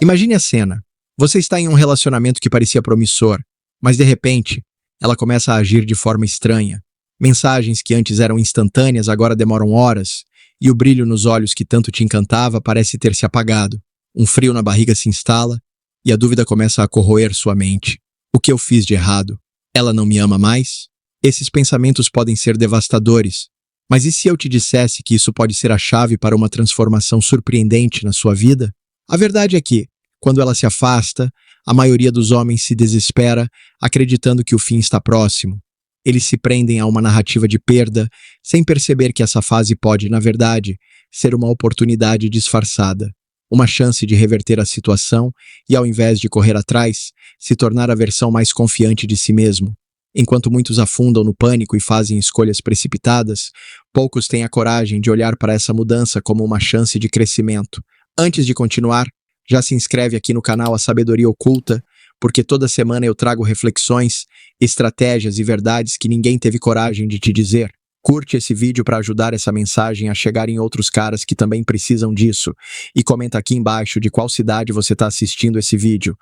Imagine a cena. Você está em um relacionamento que parecia promissor, mas de repente, ela começa a agir de forma estranha. Mensagens que antes eram instantâneas agora demoram horas, e o brilho nos olhos que tanto te encantava parece ter se apagado. Um frio na barriga se instala, e a dúvida começa a corroer sua mente. O que eu fiz de errado? Ela não me ama mais? Esses pensamentos podem ser devastadores, mas e se eu te dissesse que isso pode ser a chave para uma transformação surpreendente na sua vida? A verdade é que, quando ela se afasta, a maioria dos homens se desespera, acreditando que o fim está próximo. Eles se prendem a uma narrativa de perda, sem perceber que essa fase pode, na verdade, ser uma oportunidade disfarçada. Uma chance de reverter a situação e, ao invés de correr atrás, se tornar a versão mais confiante de si mesmo. Enquanto muitos afundam no pânico e fazem escolhas precipitadas, poucos têm a coragem de olhar para essa mudança como uma chance de crescimento. Antes de continuar, já se inscreve aqui no canal A Sabedoria Oculta, porque toda semana eu trago reflexões, estratégias e verdades que ninguém teve coragem de te dizer. Curte esse vídeo para ajudar essa mensagem a chegar em outros caras que também precisam disso. E comenta aqui embaixo de qual cidade você está assistindo esse vídeo.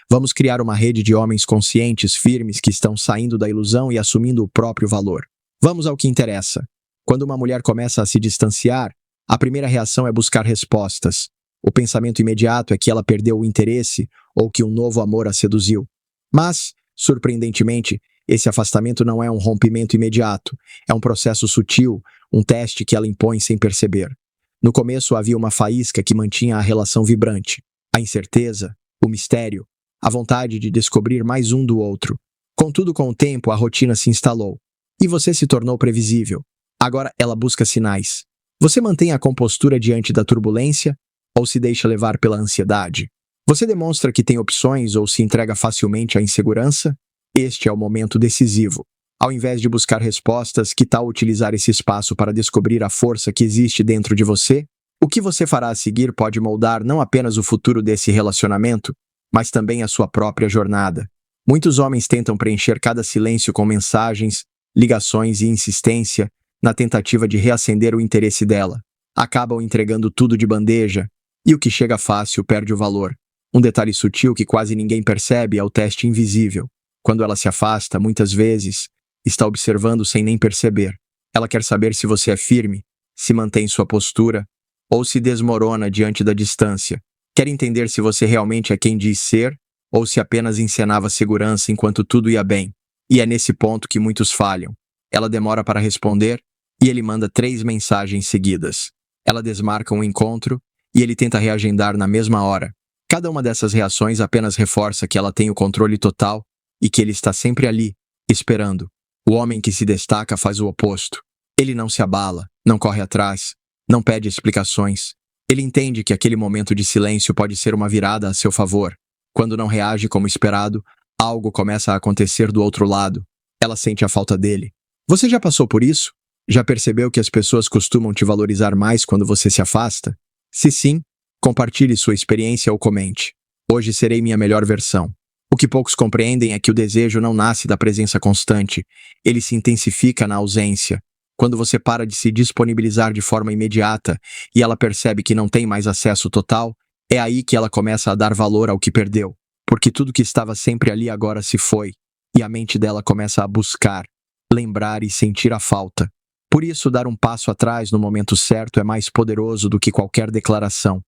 Vamos criar uma rede de homens conscientes, firmes, que estão saindo da ilusão e assumindo o próprio valor. Vamos ao que interessa. Quando uma mulher começa a se distanciar, a primeira reação é buscar respostas. O pensamento imediato é que ela perdeu o interesse ou que um novo amor a seduziu. Mas, surpreendentemente, esse afastamento não é um rompimento imediato, é um processo sutil, um teste que ela impõe sem perceber. No começo havia uma faísca que mantinha a relação vibrante, a incerteza, o mistério, a vontade de descobrir mais um do outro. Contudo, com o tempo, a rotina se instalou, e você se tornou previsível. Agora ela busca sinais. Você mantém a compostura diante da turbulência ou se deixa levar pela ansiedade? Você demonstra que tem opções ou se entrega facilmente à insegurança? Este é o momento decisivo. Ao invés de buscar respostas, que tal utilizar esse espaço para descobrir a força que existe dentro de você? O que você fará a seguir pode moldar não apenas o futuro desse relacionamento, mas também a sua própria jornada. Muitos homens tentam preencher cada silêncio com mensagens, ligações e insistência, na tentativa de reacender o interesse dela. Acabam entregando tudo de bandeja, e o que chega fácil perde o valor. Um detalhe sutil que quase ninguém percebe é o teste invisível. Quando ela se afasta, muitas vezes, está observando sem nem perceber. Ela quer saber se você é firme, se mantém sua postura, ou se desmorona diante da distância. Quer entender se você realmente é quem diz ser, ou se apenas encenava segurança enquanto tudo ia bem. E é nesse ponto que muitos falham. Ela demora para responder, e ele manda 3 mensagens seguidas. Ela desmarca um encontro, e ele tenta reagendar na mesma hora. Cada uma dessas reações apenas reforça que ela tem o controle total, e que ele está sempre ali, esperando. O homem que se destaca faz o oposto. Ele não se abala, não corre atrás, não pede explicações. Ele entende que aquele momento de silêncio pode ser uma virada a seu favor. Quando não reage como esperado, algo começa a acontecer do outro lado. Ela sente a falta dele. Você já passou por isso? Já percebeu que as pessoas costumam te valorizar mais quando você se afasta? Se sim, compartilhe sua experiência ou comente. Hoje serei minha melhor versão. O que poucos compreendem é que o desejo não nasce da presença constante, ele se intensifica na ausência. Quando você para de se disponibilizar de forma imediata e ela percebe que não tem mais acesso total, é aí que ela começa a dar valor ao que perdeu, porque tudo que estava sempre ali agora se foi, e a mente dela começa a buscar, lembrar e sentir a falta. Por isso, dar um passo atrás no momento certo é mais poderoso do que qualquer declaração.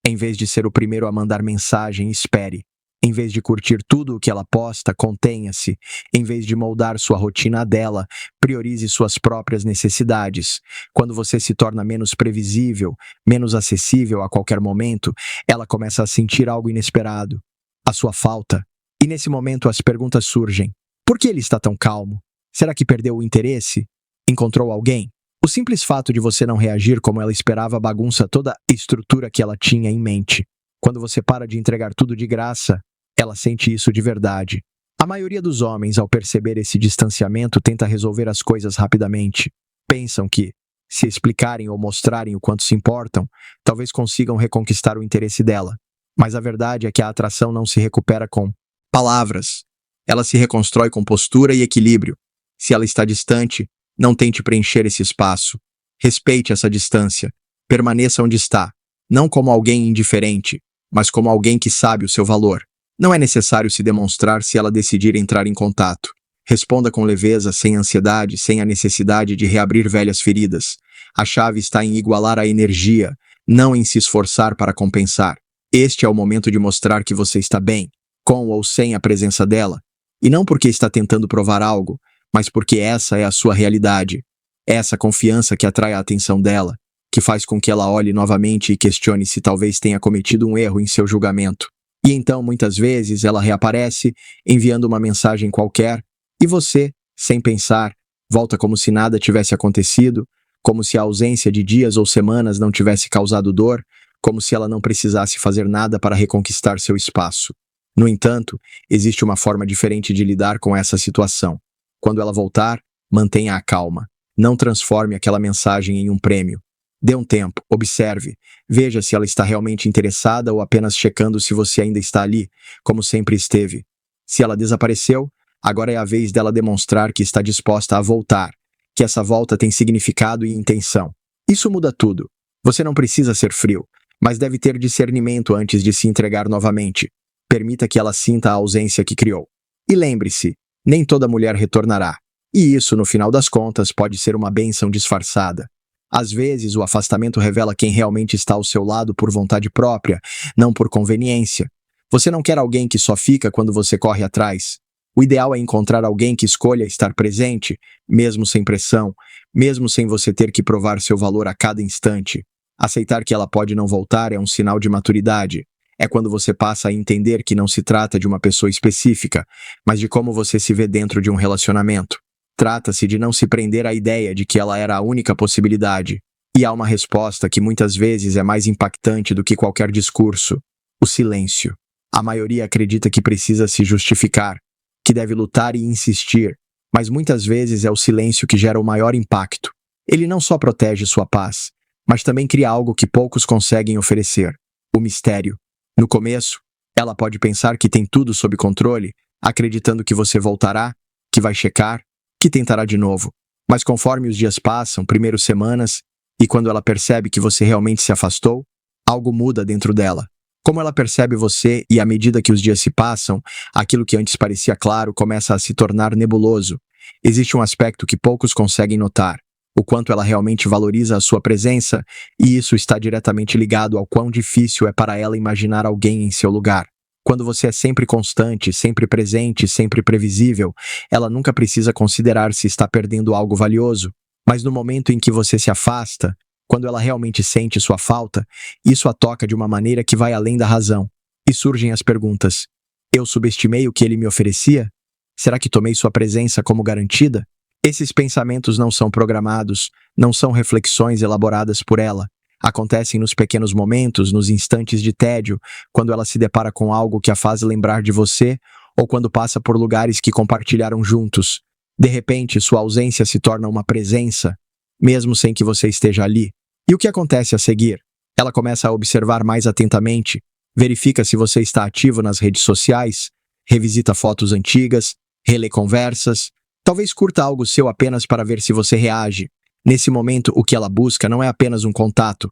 Em vez de ser o primeiro a mandar mensagem, espere. Em vez de curtir tudo o que ela posta, contenha-se. Em vez de moldar sua rotina a dela, priorize suas próprias necessidades. Quando você se torna menos previsível, menos acessível a qualquer momento, ela começa a sentir algo inesperado, a sua falta. E nesse momento as perguntas surgem. Por que ele está tão calmo? Será que perdeu o interesse? Encontrou alguém? O simples fato de você não reagir como ela esperava bagunça toda a estrutura que ela tinha em mente. Quando você para de entregar tudo de graça, ela sente isso de verdade. A maioria dos homens, ao perceber esse distanciamento, tenta resolver as coisas rapidamente. Pensam que, se explicarem ou mostrarem o quanto se importam, talvez consigam reconquistar o interesse dela. Mas a verdade é que a atração não se recupera com palavras. Ela se reconstrói com postura e equilíbrio. Se ela está distante, não tente preencher esse espaço. Respeite essa distância. Permaneça onde está, não como alguém indiferente, mas como alguém que sabe o seu valor. Não é necessário se demonstrar se ela decidir entrar em contato. Responda com leveza, sem ansiedade, sem a necessidade de reabrir velhas feridas. A chave está em igualar a energia, não em se esforçar para compensar. Este é o momento de mostrar que você está bem, com ou sem a presença dela. E não porque está tentando provar algo, mas porque essa é a sua realidade. É essa confiança que atrai a atenção dela, que faz com que ela olhe novamente e questione se talvez tenha cometido um erro em seu julgamento. E então, muitas vezes, ela reaparece, enviando uma mensagem qualquer, e você, sem pensar, volta como se nada tivesse acontecido, como se a ausência de dias ou semanas não tivesse causado dor, como se ela não precisasse fazer nada para reconquistar seu espaço. No entanto, existe uma forma diferente de lidar com essa situação. Quando ela voltar, mantenha a calma. Não transforme aquela mensagem em um prêmio. Dê um tempo, observe, veja se ela está realmente interessada ou apenas checando se você ainda está ali, como sempre esteve. Se ela desapareceu, agora é a vez dela demonstrar que está disposta a voltar, que essa volta tem significado e intenção. Isso muda tudo. Você não precisa ser frio, mas deve ter discernimento antes de se entregar novamente. Permita que ela sinta a ausência que criou. E lembre-se, nem toda mulher retornará. E isso, no final das contas, pode ser uma bênção disfarçada. Às vezes, o afastamento revela quem realmente está ao seu lado por vontade própria, não por conveniência. Você não quer alguém que só fica quando você corre atrás. O ideal é encontrar alguém que escolha estar presente, mesmo sem pressão, mesmo sem você ter que provar seu valor a cada instante. Aceitar que ela pode não voltar é um sinal de maturidade. É quando você passa a entender que não se trata de uma pessoa específica, mas de como você se vê dentro de um relacionamento. Trata-se de não se prender à ideia de que ela era a única possibilidade. E há uma resposta que muitas vezes é mais impactante do que qualquer discurso: o silêncio. A maioria acredita que precisa se justificar, que deve lutar e insistir, mas muitas vezes é o silêncio que gera o maior impacto. Ele não só protege sua paz, mas também cria algo que poucos conseguem oferecer: o mistério. No começo, ela pode pensar que tem tudo sob controle, acreditando que você voltará, que vai checar, que tentará de novo. Mas conforme os dias passam, primeiro semanas, e quando ela percebe que você realmente se afastou, algo muda dentro dela. Como ela percebe você e à medida que os dias se passam, aquilo que antes parecia claro começa a se tornar nebuloso. Existe um aspecto que poucos conseguem notar: o quanto ela realmente valoriza a sua presença, e isso está diretamente ligado ao quão difícil é para ela imaginar alguém em seu lugar. Quando você é sempre constante, sempre presente, sempre previsível, ela nunca precisa considerar se está perdendo algo valioso. Mas no momento em que você se afasta, quando ela realmente sente sua falta, isso a toca de uma maneira que vai além da razão. E surgem as perguntas: eu subestimei o que ele me oferecia? Será que tomei sua presença como garantida? Esses pensamentos não são programados, não são reflexões elaboradas por ela. Acontecem nos pequenos momentos, nos instantes de tédio, quando ela se depara com algo que a faz lembrar de você, ou quando passa por lugares que compartilharam juntos. De repente, sua ausência se torna uma presença, mesmo sem que você esteja ali. E o que acontece a seguir? Ela começa a observar mais atentamente, verifica se você está ativo nas redes sociais, revisita fotos antigas, relê conversas, talvez curta algo seu apenas para ver se você reage. Nesse momento, o que ela busca não é apenas um contato.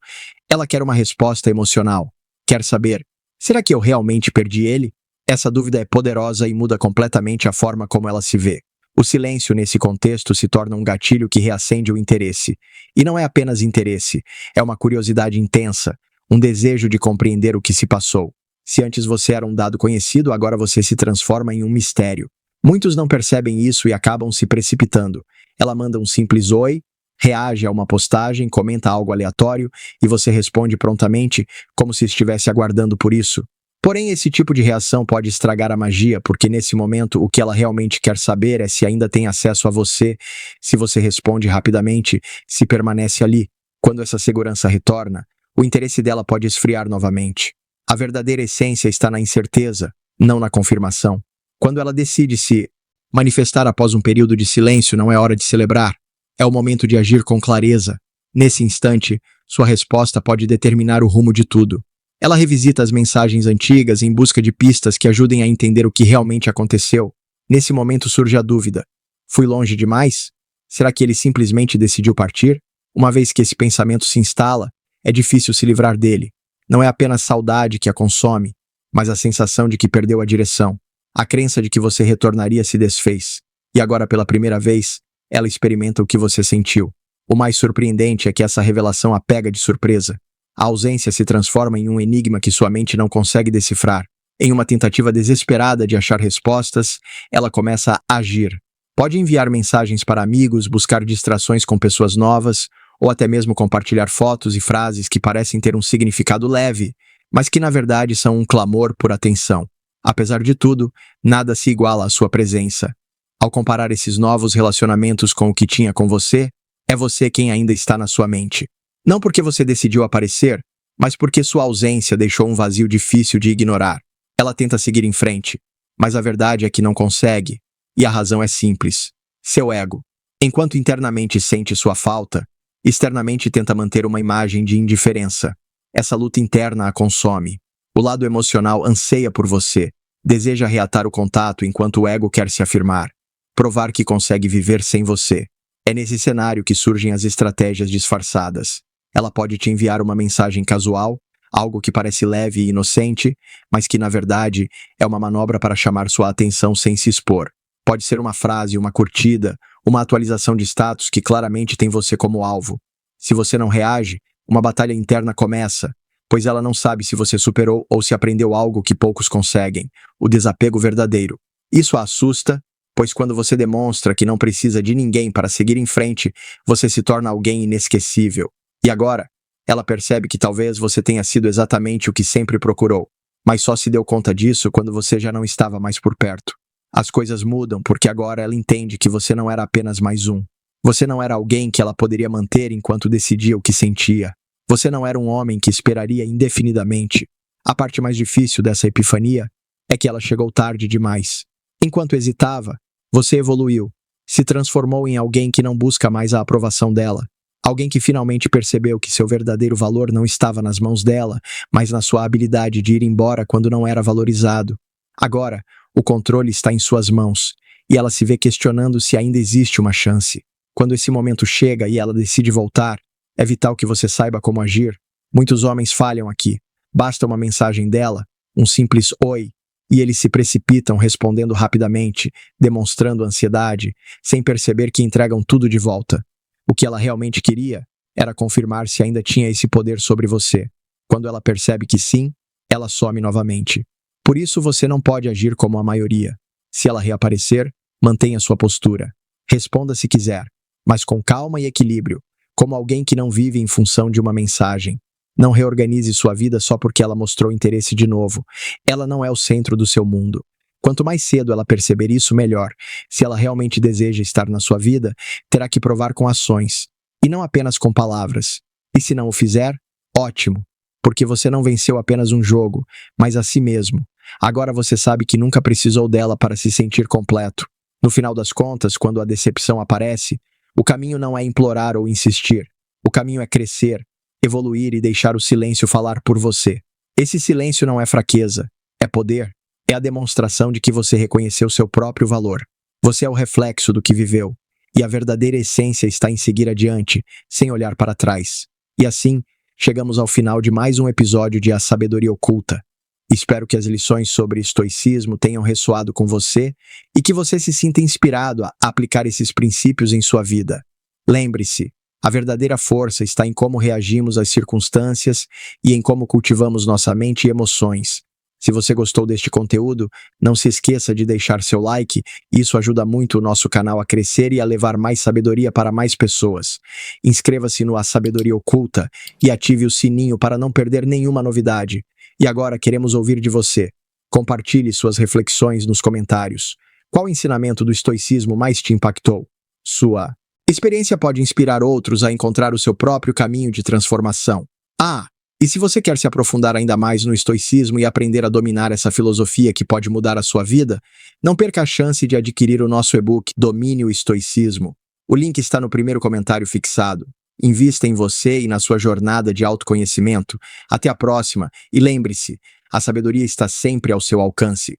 Ela quer uma resposta emocional. Quer saber: será que eu realmente perdi ele? Essa dúvida é poderosa e muda completamente a forma como ela se vê. O silêncio nesse contexto se torna um gatilho que reacende o interesse. E não é apenas interesse, é uma curiosidade intensa, um desejo de compreender o que se passou. Se antes você era um dado conhecido, agora você se transforma em um mistério. Muitos não percebem isso e acabam se precipitando. Ela manda um simples oi, reage a uma postagem, comenta algo aleatório e você responde prontamente, como se estivesse aguardando por isso. Porém, esse tipo de reação pode estragar a magia, porque nesse momento o que ela realmente quer saber é se ainda tem acesso a você, se você responde rapidamente, se permanece ali. Quando essa segurança retorna, o interesse dela pode esfriar novamente. A verdadeira essência está na incerteza, não na confirmação. Quando ela decide se manifestar após um período de silêncio, não é hora de celebrar. É o momento de agir com clareza. Nesse instante, sua resposta pode determinar o rumo de tudo. Ela revisita as mensagens antigas em busca de pistas que ajudem a entender o que realmente aconteceu. Nesse momento surge a dúvida: fui longe demais? Será que ele simplesmente decidiu partir? Uma vez que esse pensamento se instala, é difícil se livrar dele. Não é apenas saudade que a consome, mas a sensação de que perdeu a direção. A crença de que você retornaria se desfez. E agora, pela primeira vez, ela experimenta o que você sentiu. O mais surpreendente é que essa revelação a pega de surpresa. A ausência se transforma em um enigma que sua mente não consegue decifrar. Em uma tentativa desesperada de achar respostas, ela começa a agir. Pode enviar mensagens para amigos, buscar distrações com pessoas novas, ou até mesmo compartilhar fotos e frases que parecem ter um significado leve, mas que na verdade são um clamor por atenção. Apesar de tudo, nada se iguala à sua presença. Ao comparar esses novos relacionamentos com o que tinha com você, é você quem ainda está na sua mente. Não porque você decidiu aparecer, mas porque sua ausência deixou um vazio difícil de ignorar. Ela tenta seguir em frente, mas a verdade é que não consegue, e a razão é simples: seu ego. Enquanto internamente sente sua falta, externamente tenta manter uma imagem de indiferença. Essa luta interna a consome. O lado emocional anseia por você, deseja reatar o contato enquanto o ego quer se afirmar, provar que consegue viver sem você. É nesse cenário que surgem as estratégias disfarçadas. Ela pode te enviar uma mensagem casual, algo que parece leve e inocente, mas que na verdade é uma manobra para chamar sua atenção sem se expor. Pode ser uma frase, uma curtida, uma atualização de status que claramente tem você como alvo. Se você não reage, uma batalha interna começa, pois ela não sabe se você superou ou se aprendeu algo que poucos conseguem: o desapego verdadeiro. Isso a assusta, pois quando você demonstra que não precisa de ninguém para seguir em frente, você se torna alguém inesquecível. E agora, ela percebe que talvez você tenha sido exatamente o que sempre procurou, mas só se deu conta disso quando você já não estava mais por perto. As coisas mudam porque agora ela entende que você não era apenas mais um. Você não era alguém que ela poderia manter enquanto decidia o que sentia. Você não era um homem que esperaria indefinidamente. A parte mais difícil dessa epifania é que ela chegou tarde demais. Enquanto hesitava, você evoluiu, se transformou em alguém que não busca mais a aprovação dela. Alguém que finalmente percebeu que seu verdadeiro valor não estava nas mãos dela, mas na sua habilidade de ir embora quando não era valorizado. Agora, o controle está em suas mãos, e ela se vê questionando se ainda existe uma chance. Quando esse momento chega e ela decide voltar, é vital que você saiba como agir. Muitos homens falham aqui. Basta uma mensagem dela, um simples oi, e eles se precipitam respondendo rapidamente, demonstrando ansiedade, sem perceber que entregam tudo de volta. O que ela realmente queria era confirmar se ainda tinha esse poder sobre você. Quando ela percebe que sim, ela some novamente. Por isso você não pode agir como a maioria. Se ela reaparecer, mantenha sua postura. Responda se quiser, mas com calma e equilíbrio, como alguém que não vive em função de uma mensagem. Não reorganize sua vida só porque ela mostrou interesse de novo. Ela não é o centro do seu mundo. Quanto mais cedo ela perceber isso, melhor. Se ela realmente deseja estar na sua vida, terá que provar com ações, e não apenas com palavras. E se não o fizer, ótimo, porque você não venceu apenas um jogo, mas a si mesmo. Agora você sabe que nunca precisou dela para se sentir completo. No final das contas, quando a decepção aparece, o caminho não é implorar ou insistir. O caminho é crescer, evoluir e deixar o silêncio falar por você. Esse silêncio não é fraqueza, é poder. É a demonstração de que você reconheceu seu próprio valor. Você é o reflexo do que viveu, e a verdadeira essência está em seguir adiante, sem olhar para trás. E assim, chegamos ao final de mais um episódio de A Sabedoria Oculta. Espero que as lições sobre estoicismo tenham ressoado com você e que você se sinta inspirado a aplicar esses princípios em sua vida. Lembre-se, a verdadeira força está em como reagimos às circunstâncias e em como cultivamos nossa mente e emoções. Se você gostou deste conteúdo, não se esqueça de deixar seu like, isso ajuda muito o nosso canal a crescer e a levar mais sabedoria para mais pessoas. Inscreva-se no A Sabedoria Oculta e ative o sininho para não perder nenhuma novidade. E agora queremos ouvir de você. Compartilhe suas reflexões nos comentários. Qual ensinamento do estoicismo mais te impactou? Sua experiência pode inspirar outros a encontrar o seu próprio caminho de transformação. E se você quer se aprofundar ainda mais no estoicismo e aprender a dominar essa filosofia que pode mudar a sua vida, não perca a chance de adquirir o nosso e-book Domine o Estoicismo. O link está no primeiro comentário fixado. Invista em você e na sua jornada de autoconhecimento. Até a próxima e lembre-se, a sabedoria está sempre ao seu alcance.